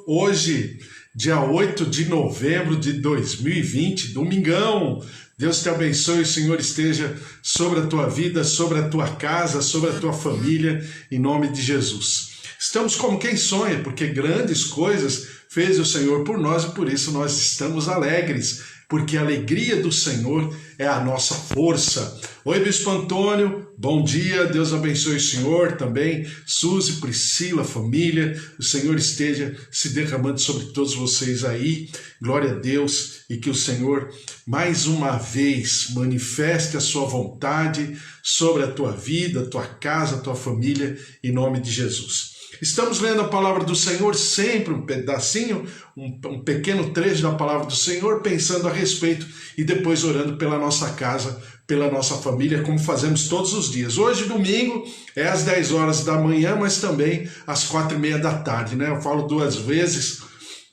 Hoje, dia 8 de novembro de 2020, domingão. Deus te abençoe, o Senhor esteja sobre a tua vida, sobre a tua casa, sobre a tua família, em nome de Jesus. Estamos como quem sonha, porque grandes coisas fez o Senhor por nós e por isso nós estamos alegres, porque a alegria do Senhor é a nossa força. Oi, Bispo Antônio, bom dia, Deus abençoe o Senhor também, Suzy, Priscila, família, o Senhor esteja se derramando sobre todos vocês aí, glória a Deus, e que o Senhor mais uma vez manifeste a sua vontade sobre a tua vida, a tua casa, a tua família, em nome de Jesus. Estamos lendo a palavra do Senhor, sempre um pedacinho, um pequeno trecho da palavra do Senhor, pensando a respeito e depois orando pela nossa casa, pela nossa família, como fazemos todos os dias. Hoje, domingo, é às 10 horas da manhã, mas também às 4:30 da tarde, né? Eu falo duas vezes,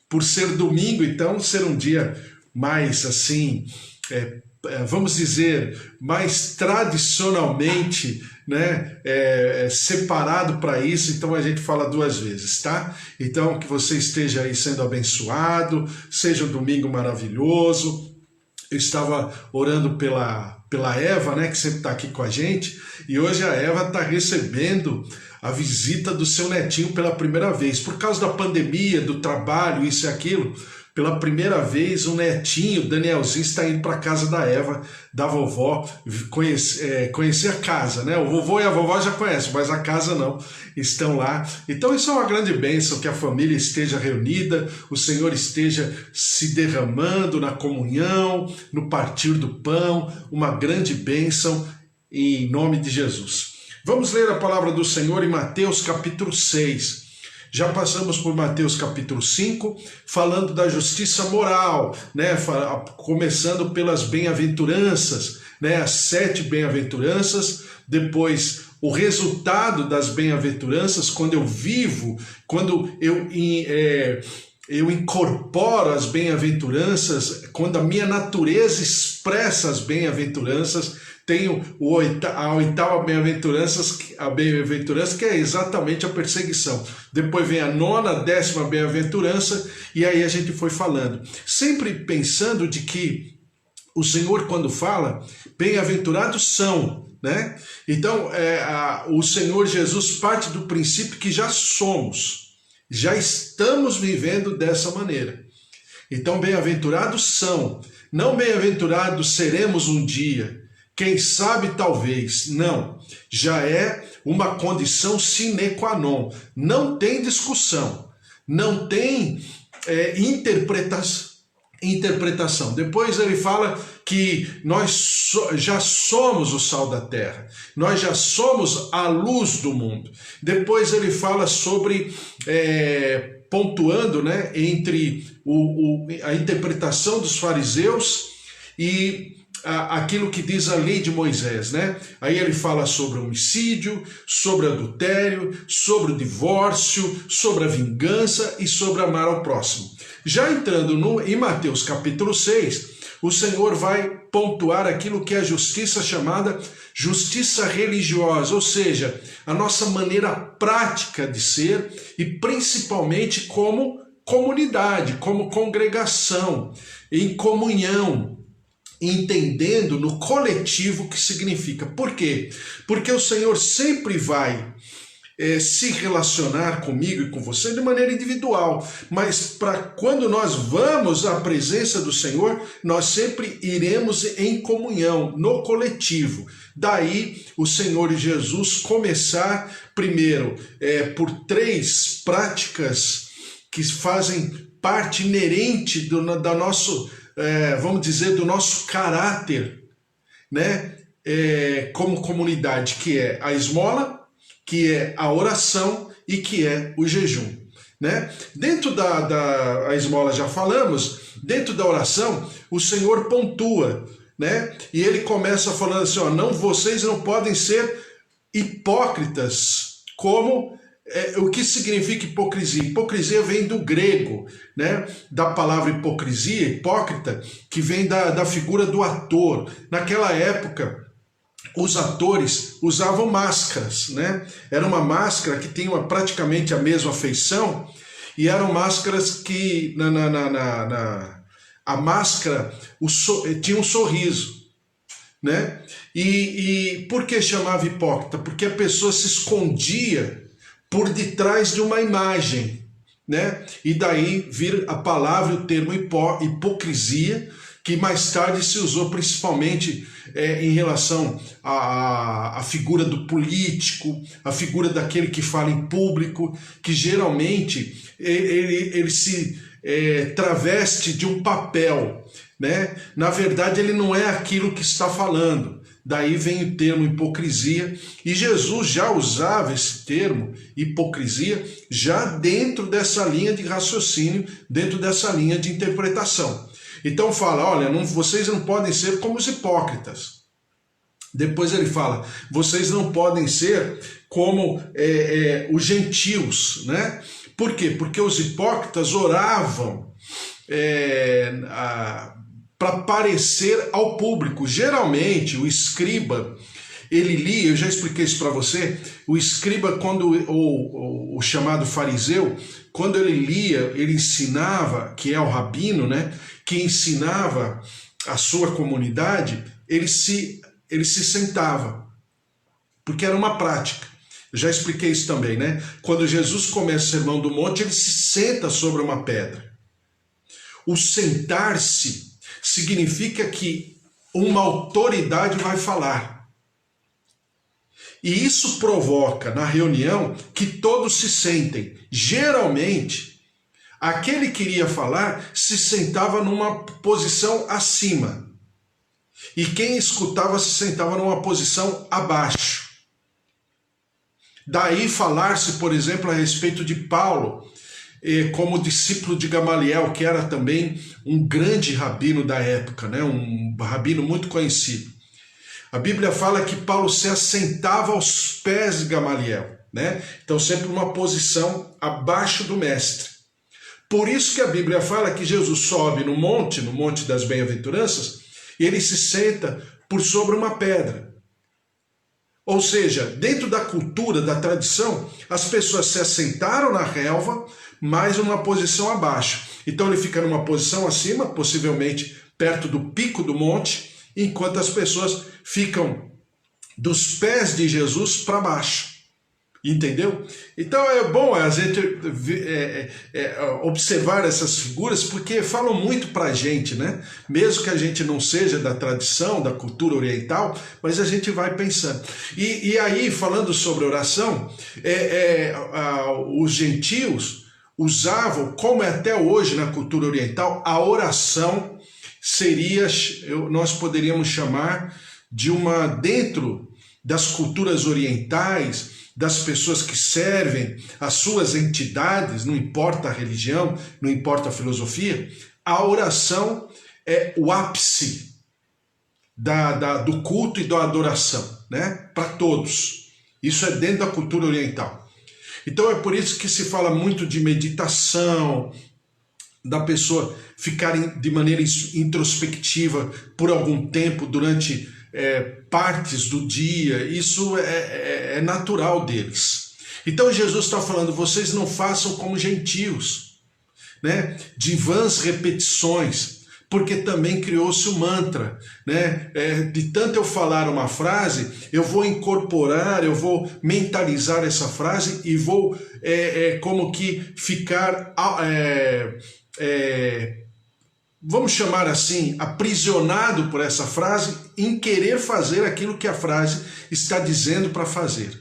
por ser domingo, então, ser um dia mais, assim, vamos dizer, mais tradicionalmente, né, separado para isso, então a gente fala duas vezes, tá? Então que você esteja aí sendo abençoado, seja um domingo maravilhoso. Eu estava orando pela Eva, né, que sempre está aqui com a gente, e hoje a Eva está recebendo a visita do seu netinho pela primeira vez, por causa da pandemia, do trabalho, isso e aquilo. Pela primeira vez, o netinho, Danielzinho, está indo para a casa da Eva, da vovó, conhecer a casa, né? O vovô e a vovó já conhecem, mas a casa não, estão lá. Então isso é uma grande bênção, que a família esteja reunida, o Senhor esteja se derramando na comunhão, no partir do pão, uma grande bênção em nome de Jesus. Vamos ler a palavra do Senhor em Mateus capítulo 6. Já passamos por Mateus capítulo 5, falando da justiça moral, né? Começando pelas bem-aventuranças, né? As 7 bem-aventuranças, depois o resultado das bem-aventuranças, quando eu vivo, quando eu incorporo as bem-aventuranças, quando a minha natureza expressa as bem-aventuranças. Tenho a oitava bem-aventurança, que é exatamente a perseguição. Depois vem a 9ª, 10ª bem-aventurança, e aí a gente foi falando. Sempre pensando de que o Senhor, quando fala, bem-aventurados são, né? Então, o Senhor Jesus parte do princípio que já somos, já estamos vivendo dessa maneira. Então, bem-aventurados são, não bem-aventurados seremos um dia. Quem sabe, talvez, não. Já é uma condição sine qua non. Não tem discussão, não tem interpretação. Depois ele fala que nós já somos o sal da terra, nós já somos a luz do mundo. Depois ele fala sobre, pontuando, né, entre a interpretação dos fariseus e aquilo que diz a lei de Moisés, né? Aí ele fala sobre o homicídio, sobre o adultério, sobre o divórcio, sobre a vingança e sobre amar ao próximo. Já entrando em Mateus capítulo 6, o Senhor vai pontuar aquilo que é a justiça chamada justiça religiosa, ou seja, a nossa maneira prática de ser e principalmente como comunidade, como congregação, em comunhão, entendendo no coletivo o que significa. Por quê? Porque o Senhor sempre vai se relacionar comigo e com você de maneira individual, mas para quando nós vamos à presença do Senhor, nós sempre iremos em comunhão, no coletivo. Daí o Senhor Jesus começar primeiro por 3 práticas que fazem parte inerente da nosso vamos dizer, do nosso caráter, né, como comunidade, que é a esmola, que é a oração e que é o jejum, né? Dentro a esmola já falamos, dentro da oração, o Senhor pontua, né? E ele começa falando assim, ó, vocês não podem ser hipócritas, como... o que significa hipocrisia? Hipocrisia vem do grego, né? Da palavra hipocrisia, hipócrita, que vem da figura do ator. Naquela época, os atores usavam máscaras, né? Era uma máscara que tinha praticamente a mesma feição E eram máscaras que a máscara tinha um sorriso, né? E por que chamava hipócrita? Porque a pessoa se escondia por detrás de uma imagem, né? E daí vir a palavra, o termo hipocrisia, que mais tarde se usou principalmente em relação à figura do político, a figura daquele que fala em público, que geralmente ele se traveste de um papel, né? Na verdade, ele não é aquilo que está falando. Daí vem o termo hipocrisia, e Jesus já usava esse termo, hipocrisia, já dentro dessa linha de raciocínio, dentro dessa linha de interpretação. Então fala, olha, vocês não podem ser como os hipócritas. Depois ele fala, vocês não podem ser como os gentios, né? Por quê? Porque os hipócritas oravam para parecer ao público. Geralmente o escriba, ele lia, eu já expliquei isso para você, o escriba, quando o chamado fariseu, quando ele lia, ele ensinava, que é o rabino, né, que ensinava a sua comunidade, ele se sentava, porque era uma prática. Eu já expliquei isso também, né? Quando Jesus começa o Sermão do Monte, ele se senta sobre uma pedra. O sentar-se significa que uma autoridade vai falar. E isso provoca na reunião que todos se sentem. Geralmente, aquele que iria falar se sentava numa posição acima. E quem escutava se sentava numa posição abaixo. Daí falar-se, por exemplo, a respeito de Paulo, como discípulo de Gamaliel, que era também um grande rabino da época, né? Um rabino muito conhecido. A Bíblia fala que Paulo se assentava aos pés de Gamaliel, né? Então sempre uma posição abaixo do mestre. Por isso que a Bíblia fala que Jesus sobe no Monte das Bem-aventuranças, e ele se senta por sobre uma pedra. Ou seja, dentro da cultura, da tradição, as pessoas se assentaram na relva, mas numa posição abaixo. Então ele fica numa posição acima, possivelmente perto do pico do monte, enquanto as pessoas ficam dos pés de Jesus para baixo. Entendeu? Então é bom a gente observar essas figuras, porque falam muito para a gente, né? Mesmo que a gente não seja da tradição, da cultura oriental, mas a gente vai pensando. E aí, falando sobre oração, os gentios usavam, como é até hoje na cultura oriental, a oração seria, nós poderíamos chamar de dentro das culturas orientais, das pessoas que servem as suas entidades, não importa a religião, não importa a filosofia, a oração é o ápice do culto e da adoração, né? Para todos. Isso é dentro da cultura oriental. Então é por isso que se fala muito de meditação, da pessoa ficar de maneira introspectiva por algum tempo durante partes do dia. Isso é natural deles. Então Jesus está falando, vocês não façam como gentios, né? De vãs repetições, porque também criou-se o mantra, né? De tanto eu falar uma frase, eu vou incorporar, eu vou mentalizar essa frase e vou como que ficar vamos chamar assim, aprisionado por essa frase, em querer fazer aquilo que a frase está dizendo para fazer.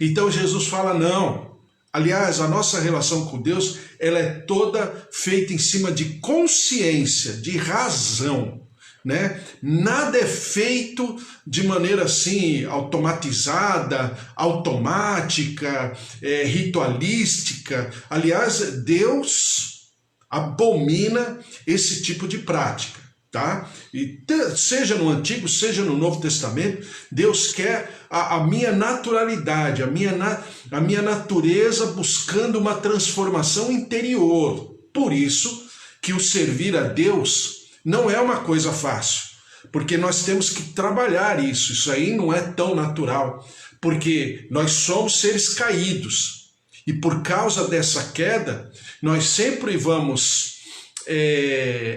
Então Jesus fala, não. Aliás, a nossa relação com Deus, ela é toda feita em cima de consciência, de razão, né? Nada é feito de maneira assim, automatizada, automática, ritualística. Aliás, Deus abomina esse tipo de prática, tá? E seja no Antigo, seja no Novo Testamento, Deus quer a minha naturalidade, a minha natureza buscando uma transformação interior. Por isso que o servir a Deus não é uma coisa fácil, porque nós temos que trabalhar isso aí não é tão natural, porque nós somos seres caídos. E por causa dessa queda, nós sempre vamos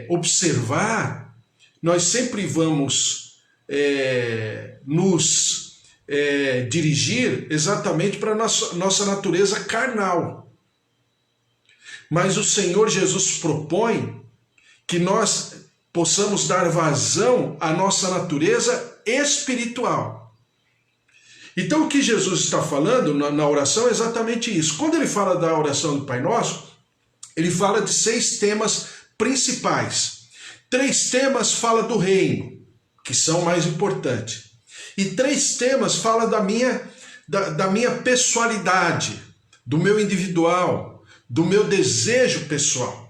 observar, nós sempre vamos nos dirigir exatamente para a nossa natureza carnal. Mas o Senhor Jesus propõe que nós possamos dar vazão à nossa natureza espiritual. Então o que Jesus está falando na oração é exatamente isso. Quando ele fala da oração do Pai Nosso, ele fala de 6 temas principais. 3 temas fala do reino, que são mais importantes. E 3 temas fala da minha pessoalidade, do meu individual, do meu desejo pessoal.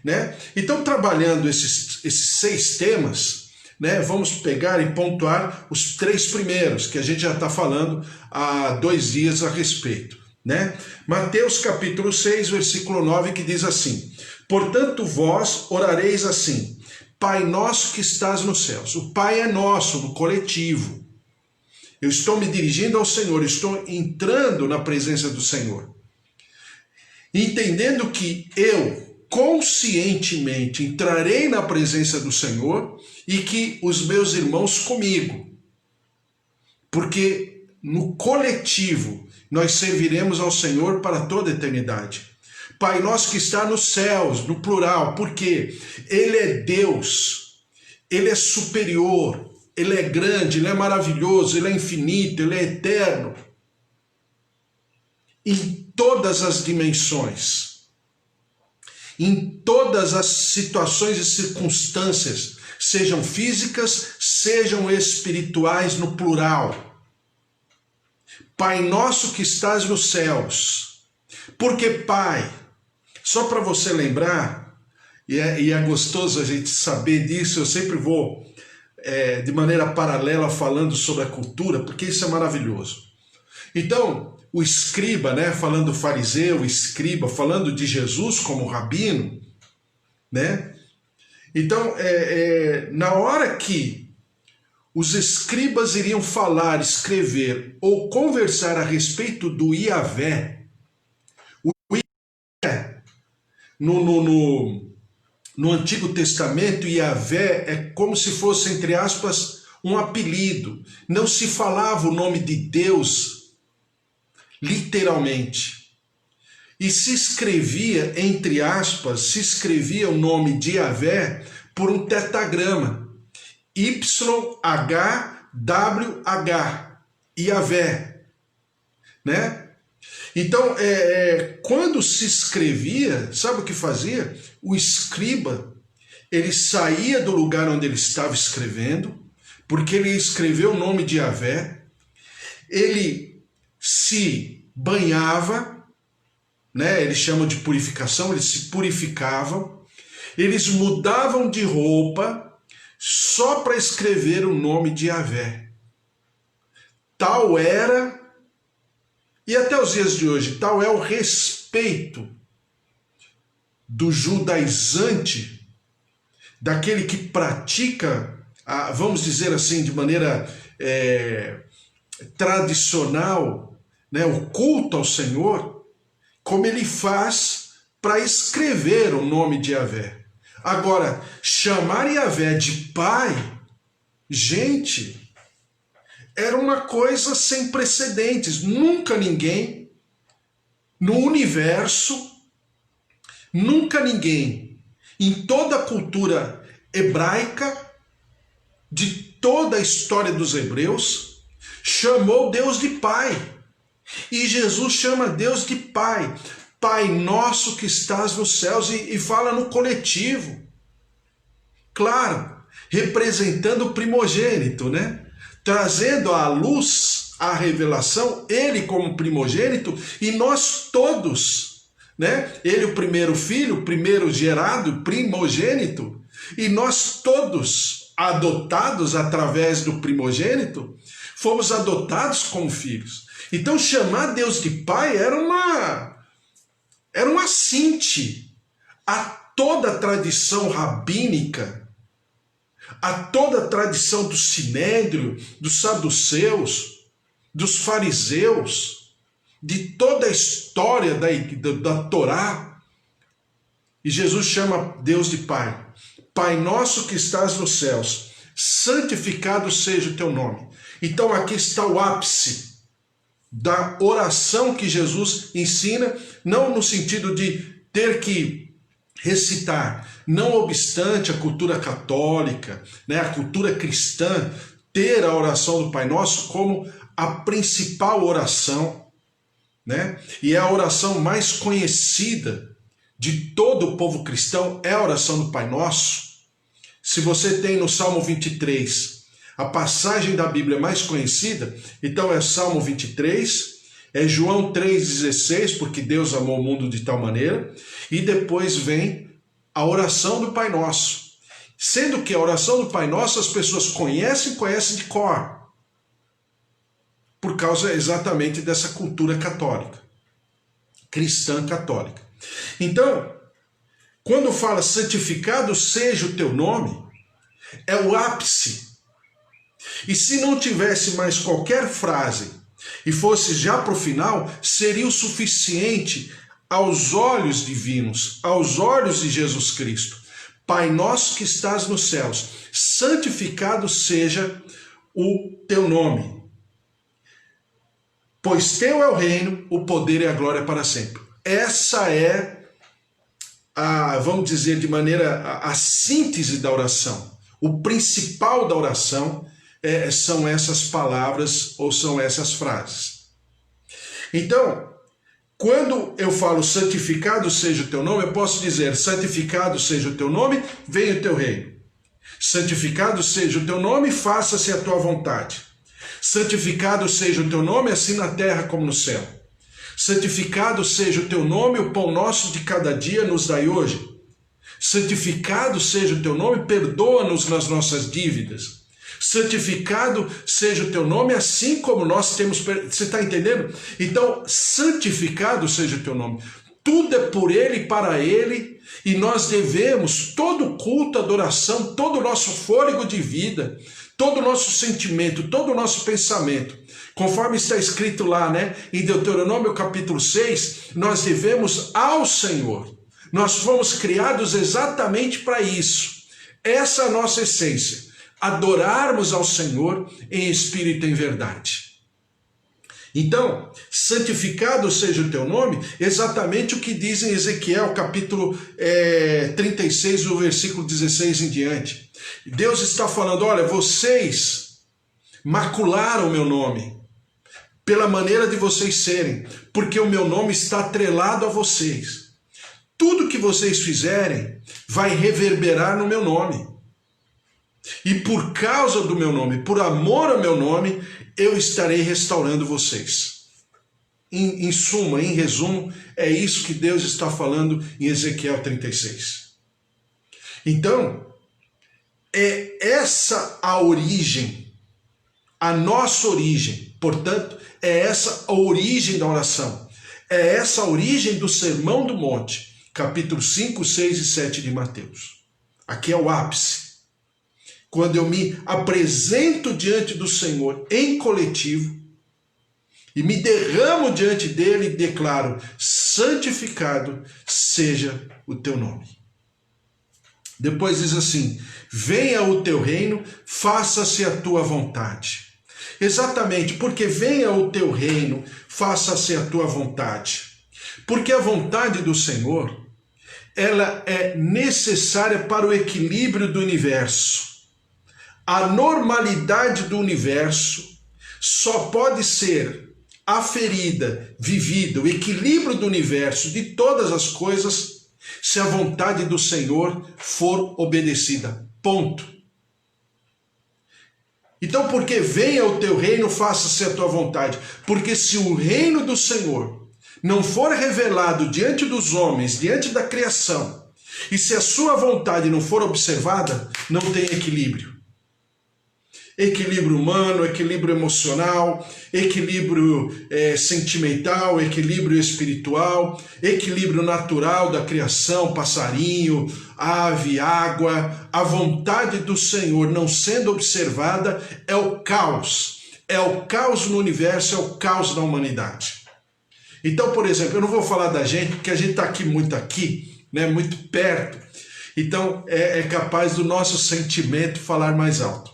Né? Então, trabalhando esses 6 temas, né, vamos pegar e pontuar os 3 primeiros, que a gente já está falando há 2 dias a respeito. Né? Mateus capítulo 6, versículo 9, que diz assim: portanto vós orareis assim, Pai nosso que estás nos céus. O Pai é nosso, no coletivo. Eu estou me dirigindo ao Senhor, estou entrando na presença do Senhor. Entendendo que eu conscientemente entrarei na presença do Senhor e que os meus irmãos comigo. Porque no coletivo nós serviremos ao Senhor para toda a eternidade. Pai nosso que está nos céus, no plural, porque Ele é Deus, Ele é superior, Ele é grande, Ele é maravilhoso, Ele é infinito, Ele é eterno. Em todas as dimensões. Em todas as situações e circunstâncias, sejam físicas, sejam espirituais no plural. Pai nosso que estás nos céus. Porque Pai, só para você lembrar, e é gostoso a gente saber disso, eu sempre vou de maneira paralela falando sobre a cultura, porque isso é maravilhoso. Então, o escriba, né, falando do fariseu, o escriba, falando de Jesus como rabino, né? Então, na hora que os escribas iriam falar, escrever ou conversar a respeito do Iavé, o Iavé, no Antigo Testamento, Iavé é como se fosse, entre aspas, um apelido. Não se falava o nome de Deus literalmente. E se escrevia, entre aspas, se escrevia o nome de Iavé por um tetagrama. YHWH. Iavé. Né? Então, quando se escrevia, sabe o que fazia? O escriba, ele saía do lugar onde ele estava escrevendo, porque ele escreveu o nome de Iavé, ele se banhava, né? Eles chamam de purificação, eles se purificavam, eles mudavam de roupa só para escrever o nome de Iavé. Tal era, e até os dias de hoje, tal é o respeito do judaizante, daquele que pratica, vamos dizer assim, de maneira tradicional, né, o culto ao Senhor, como ele faz para escrever o nome de Iavé. Agora, chamar Iavé de pai, gente, era uma coisa sem precedentes. Nunca ninguém no universo, nunca ninguém em toda a cultura hebraica, de toda a história dos hebreus, chamou Deus de pai. E Jesus chama Deus de Pai. Pai nosso que estás nos céus, e fala no coletivo. Claro, representando o primogênito, né? Trazendo à luz, à revelação, ele como primogênito e nós todos, né? Ele o primeiro filho, o primeiro gerado, primogênito, e nós todos, adotados através do primogênito, fomos adotados como filhos. Então chamar Deus de Pai era um assinte a toda a tradição rabínica, a toda a tradição do Sinédrio, dos saduceus, dos fariseus, de toda a história da Torá. E Jesus chama Deus de Pai. Pai nosso que estás nos céus, santificado seja o teu nome. Então aqui está o ápice da oração que Jesus ensina, não no sentido de ter que recitar, não obstante a cultura católica, né, a cultura cristã, ter a oração do Pai Nosso como a principal oração, né? E é a oração mais conhecida de todo o povo cristão, é a oração do Pai Nosso. Se você tem no Salmo 23 a passagem da Bíblia mais conhecida, então é Salmo 23, é João 3,16, porque Deus amou o mundo de tal maneira, e depois vem a oração do Pai Nosso. Sendo que a oração do Pai Nosso as pessoas conhecem de cor, por causa exatamente dessa cultura católica, cristã católica. Então, quando fala santificado seja o teu nome, é o ápice. E se não tivesse mais qualquer frase e fosse já para o final, seria o suficiente aos olhos divinos, aos olhos de Jesus Cristo. Pai nosso que estás nos céus, santificado seja o teu nome. Pois teu é o reino, o poder e a glória para sempre. Essa é vamos dizer de maneira, a síntese da oração. O principal da oração são essas palavras ou são essas frases. Então, quando eu falo santificado seja o teu nome, eu posso dizer santificado seja o teu nome, venha o teu reino. Santificado seja o teu nome, faça-se a tua vontade. Santificado seja o teu nome, assim na terra como no céu. Santificado seja o teu nome, o pão nosso de cada dia nos dai hoje. Santificado seja o teu nome, perdoa-nos nas nossas dívidas. Santificado seja o teu nome, assim como nós temos... Você está entendendo? Então, santificado seja o teu nome. Tudo é por ele e para ele, e nós devemos todo culto, adoração, todo o nosso fôlego de vida, todo o nosso sentimento, todo o nosso pensamento, conforme está escrito lá, né, em Deuteronômio capítulo 6, nós devemos ao Senhor. Nós fomos criados exatamente para isso. Essa é a nossa essência. Adorarmos ao Senhor em espírito e em verdade. Então, santificado seja o teu nome, exatamente o que diz em Ezequiel, capítulo 36, o versículo 16 em diante. Deus está falando, olha, vocês macularam o meu nome, pela maneira de vocês serem, porque o meu nome está atrelado a vocês. Tudo que vocês fizerem vai reverberar no meu nome. E por causa do meu nome, por amor ao meu nome, eu estarei restaurando vocês. Em suma, em resumo, é isso que Deus está falando em Ezequiel 36. Então, é essa a origem, a nossa origem. Portanto, é essa a origem da oração. É essa a origem do Sermão do Monte, capítulo 5, 6 e 7 de Mateus. Aqui é o ápice. Quando eu me apresento diante do Senhor em coletivo e me derramo diante dele e declaro, santificado seja o teu nome. Depois diz assim, venha o teu reino, faça-se a tua vontade. Exatamente, porque venha o teu reino, faça-se a tua vontade. Porque a vontade do Senhor, ela é necessária para o equilíbrio do universo. A normalidade do universo só pode ser aferida, vivida, o equilíbrio do universo, de todas as coisas, se a vontade do Senhor for obedecida. Ponto. Então, porque venha o teu reino, faça-se a tua vontade. Porque se o reino do Senhor não for revelado diante dos homens, diante da criação, e se a sua vontade não for observada, não tem equilíbrio. Equilíbrio humano, equilíbrio emocional, equilíbrio sentimental, equilíbrio espiritual, equilíbrio natural da criação, passarinho, ave, água. A vontade do Senhor não sendo observada é o caos. É o caos no universo, é o caos na humanidade. Então, por exemplo, eu não vou falar da gente, porque a gente está aqui, né, muito perto. Então, é capaz do nosso sentimento falar mais alto.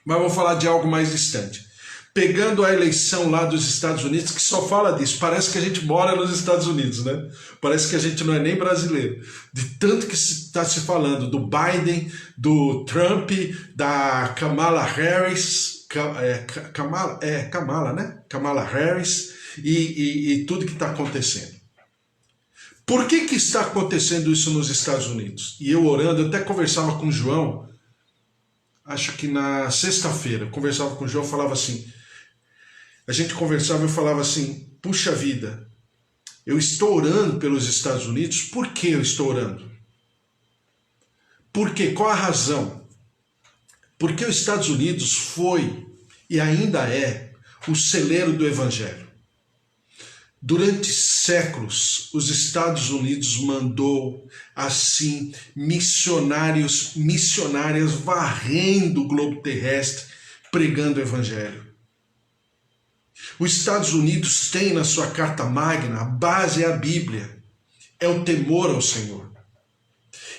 Mas eu vou falar de algo mais distante. Pegando a eleição lá dos Estados Unidos, que só fala disso. Parece que a gente mora nos Estados Unidos, né? Parece que a gente não é nem brasileiro. De tanto que está se falando do Biden, do Trump, da Kamala Harris, Kamala, né? Kamala Harris e tudo que está acontecendo. Por que está acontecendo isso nos Estados Unidos? E eu orando, eu até conversava com o João, acho que na sexta-feira, conversava com o João, falava assim, a gente conversava e eu falava assim, puxa vida, eu estou orando pelos Estados Unidos, por que eu estou orando? Por quê? Qual a razão? Porque os Estados Unidos foi e ainda é o celeiro do Evangelho. Durante séculos, os Estados Unidos mandou, assim, missionárias varrendo o globo terrestre, pregando o Evangelho. Os Estados Unidos tem na sua Carta Magna, a base é a Bíblia, é o temor ao Senhor.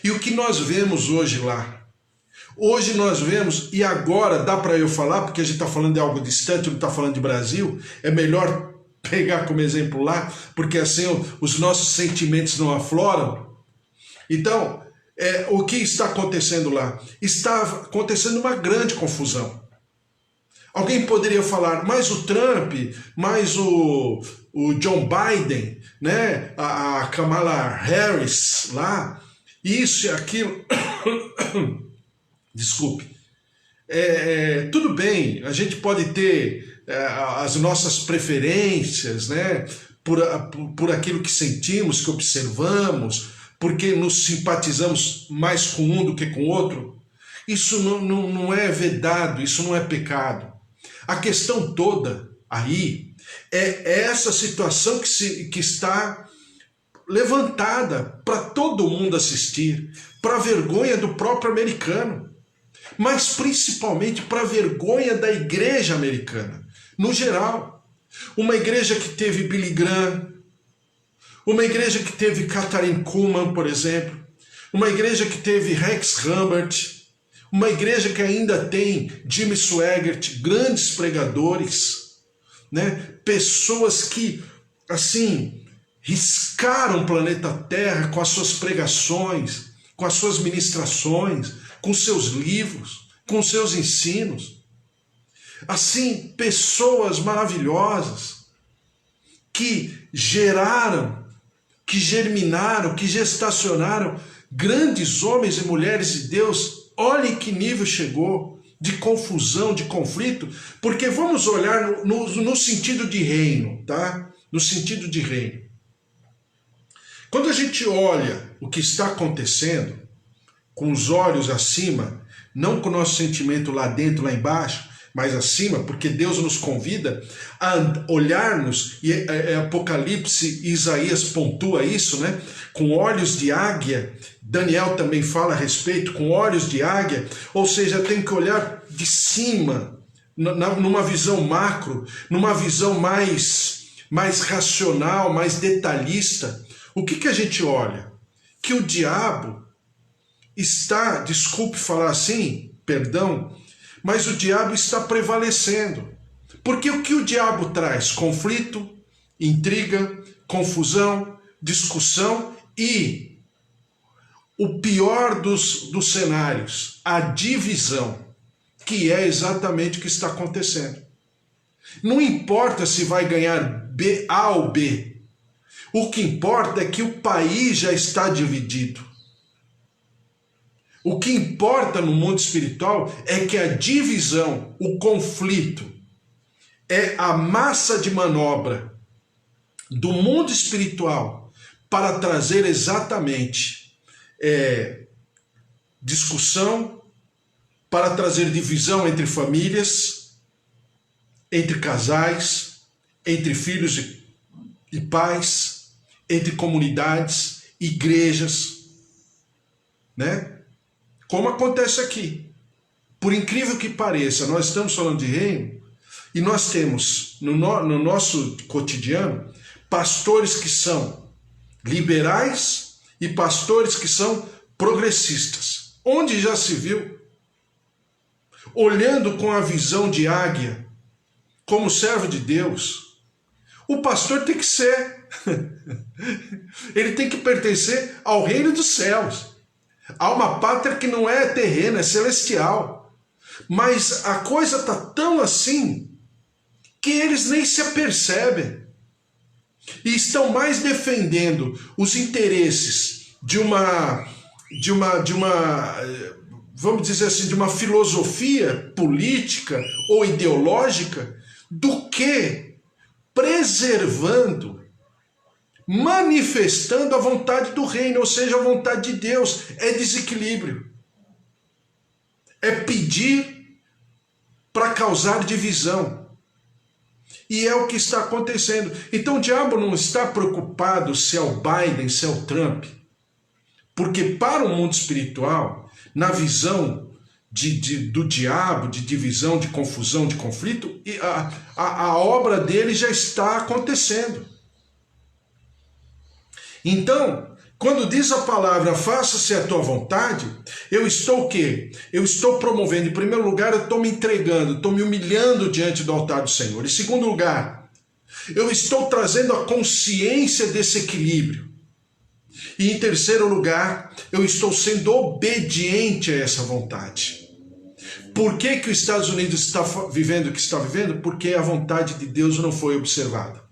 E o que nós vemos hoje lá? Hoje nós vemos, e agora dá para eu falar, porque a gente está falando de algo distante, não está falando de Brasil, é melhor pegar como exemplo lá, porque assim os nossos sentimentos não afloram. Então, o que está acontecendo lá? Está acontecendo uma grande confusão. Alguém poderia falar, mas o Trump, mas o John Biden, né? a Kamala Harris lá, isso e aquilo. Desculpe. Tudo bem, a gente pode ter as nossas preferências, né? Por aquilo que sentimos, que observamos, porque nos simpatizamos mais com um do que com o outro. Isso não é vedado, isso não é pecado. A questão toda aí é essa situação que está levantada para todo mundo assistir, para a vergonha do próprio americano, mas principalmente para a vergonha da igreja americana. No geral, uma igreja que teve Billy Graham, uma igreja que teve Kathryn Kuhlman, por exemplo, uma igreja que teve Rex Humbert, uma igreja que ainda tem Jimmy Swaggart, grandes pregadores, né? Pessoas que, assim, riscaram o planeta Terra com as suas pregações, com as suas ministrações, com seus livros, com seus ensinos. Assim, pessoas maravilhosas que geraram, que germinaram, que gestacionaram grandes homens e mulheres de Deus. Olhem que nível chegou de confusão, de conflito, porque vamos olhar no sentido de reino, tá? No sentido de reino. Quando a gente olha o que está acontecendo, com os olhos acima, não com o nosso sentimento lá dentro, lá embaixo, mas acima, porque Deus nos convida a olharmos, e Apocalipse e Isaías pontua isso, né? Com olhos de águia, Daniel também fala a respeito, com olhos de águia, ou seja, tem que olhar de cima, numa visão macro, numa visão mais racional, mais detalhista. O que a gente olha? Que o diabo está, desculpe falar assim, perdão, mas o diabo está prevalecendo. Porque o que o diabo traz? Conflito, intriga, confusão, discussão e o pior dos cenários, a divisão, que é exatamente o que está acontecendo. Não importa se vai ganhar A ou B. O que importa é que o país já está dividido. O que importa no mundo espiritual é que a divisão, o conflito, é a massa de manobra do mundo espiritual para trazer exatamente discussão, para trazer divisão entre famílias, entre casais, entre filhos e pais, entre comunidades, igrejas, né? Como acontece aqui. Por incrível que pareça, nós estamos falando de reino e nós temos no nosso cotidiano pastores que são liberais e pastores que são progressistas. Onde já se viu? Olhando com a visão de águia, como servo de Deus, o pastor tem que ser, ele tem que pertencer ao reino dos céus, a uma pátria que não é terrena, é celestial. Mas a coisa está tão assim que eles nem se apercebem e estão mais defendendo os interesses de uma vamos dizer assim, de uma filosofia política ou ideológica, do que preservando, manifestando a vontade do reino, ou seja, a vontade de Deus. É desequilíbrio. É pedir para causar divisão. E é o que está acontecendo. Então o diabo não está preocupado se é o Biden, se é o Trump. Porque para o mundo espiritual, na visão do diabo, de divisão, de confusão, de conflito, a obra dele já está acontecendo. Então, quando diz a palavra, faça-se a tua vontade, eu estou o quê? Eu estou promovendo, em primeiro lugar, eu estou me entregando, estou me humilhando diante do altar do Senhor. Em segundo lugar, eu estou trazendo a consciência desse equilíbrio. E em terceiro lugar, eu estou sendo obediente a essa vontade. Por que que os Estados Unidos está vivendo o que está vivendo? Porque a vontade de Deus não foi observada.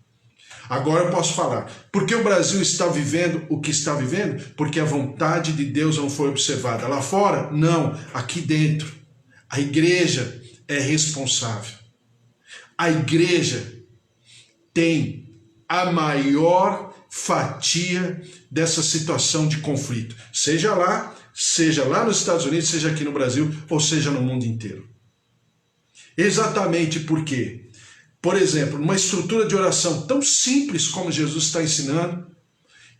Agora eu posso falar, por que o Brasil está vivendo o que está vivendo? Porque a vontade de Deus não foi observada. Lá fora? Não. Aqui dentro. A igreja é responsável. A igreja tem a maior fatia dessa situação de conflito. Seja lá nos Estados Unidos, seja aqui no Brasil, ou seja no mundo inteiro. Exatamente porque, por exemplo, numa estrutura de oração tão simples como Jesus está ensinando,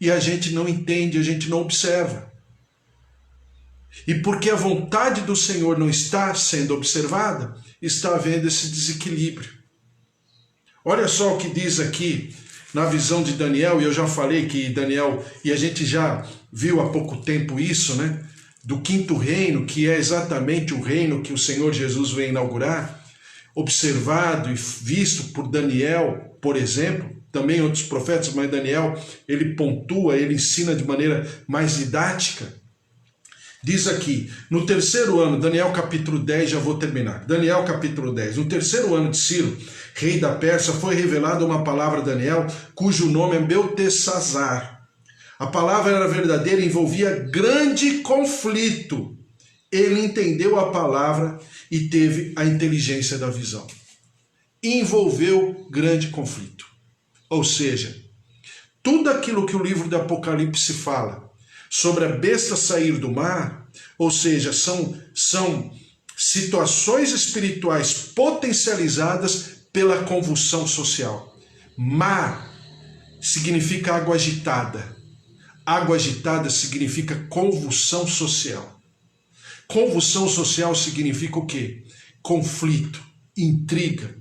e a gente não entende, a gente não observa. E porque a vontade do Senhor não está sendo observada, está havendo esse desequilíbrio. Olha só o que diz aqui na visão de Daniel, e eu já falei que Daniel, e a gente já viu há pouco tempo isso, né? Do quinto reino, que é exatamente o reino que o Senhor Jesus veio inaugurar, observado e visto por Daniel, por exemplo, também outros profetas, mas Daniel, ele pontua, ele ensina de maneira mais didática. Diz aqui, no terceiro ano, Daniel capítulo 10, já vou terminar. Daniel capítulo 10, no terceiro ano de Ciro, rei da Pérsia, foi revelada uma palavra a Daniel, cujo nome é Beltesazar. A palavra era verdadeira e envolvia grande conflito. Ele entendeu a palavra e teve a inteligência da visão. Envolveu grande conflito. Ou seja, tudo aquilo que o livro do Apocalipse fala sobre a besta sair do mar, ou seja, são situações espirituais potencializadas pela convulsão social. Mar significa água agitada. Água agitada significa convulsão social. Convulsão social significa o quê? Conflito, intriga,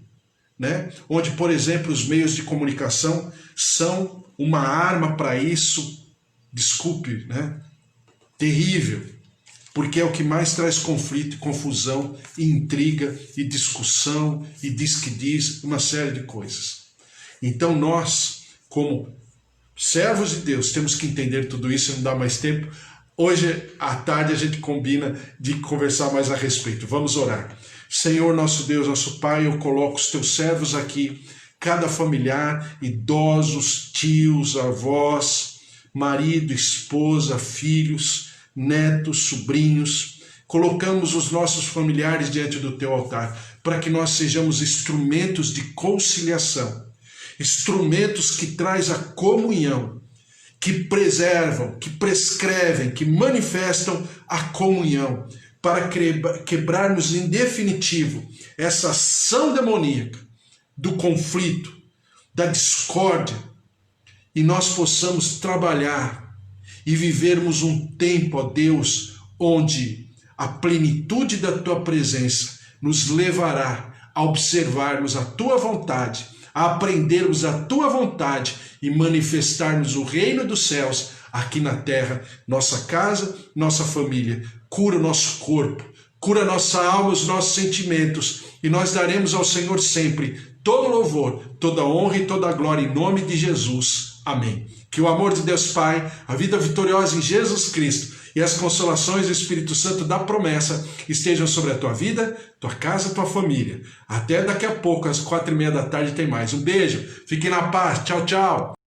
né? Onde, por exemplo, os meios de comunicação são uma arma para isso, desculpe, né? Terrível, porque é o que mais traz conflito, confusão, e intriga, e discussão, e diz que diz, uma série de coisas. Então nós, como servos de Deus, temos que entender tudo isso, não dá mais tempo. Hoje à tarde a gente combina de conversar mais a respeito. Vamos orar. Senhor, nosso Deus, nosso Pai, eu coloco os teus servos aqui, cada familiar, idosos, tios, avós, marido, esposa, filhos, netos, sobrinhos. Colocamos os nossos familiares diante do teu altar, para que nós sejamos instrumentos de conciliação, instrumentos que traz a comunhão, que preservam, que prescrevem, que manifestam a comunhão, para quebrarmos em definitivo essa ação demoníaca do conflito, da discórdia, e nós possamos trabalhar e vivermos um tempo, ó Deus, onde a plenitude da tua presença nos levará a observarmos a tua vontade, a aprendermos a tua vontade e manifestarmos o reino dos céus aqui na terra, nossa casa, nossa família. Cura o nosso corpo, cura a nossa alma, os nossos sentimentos, e nós daremos ao Senhor sempre todo louvor, toda honra e toda glória em nome de Jesus. Amém. Que o amor de Deus Pai, a vida vitoriosa em Jesus Cristo e as consolações do Espírito Santo da promessa estejam sobre a tua vida, tua casa, tua família. Até daqui a pouco, às 4:30 da tarde tem mais. Um beijo, fique na paz, tchau, tchau.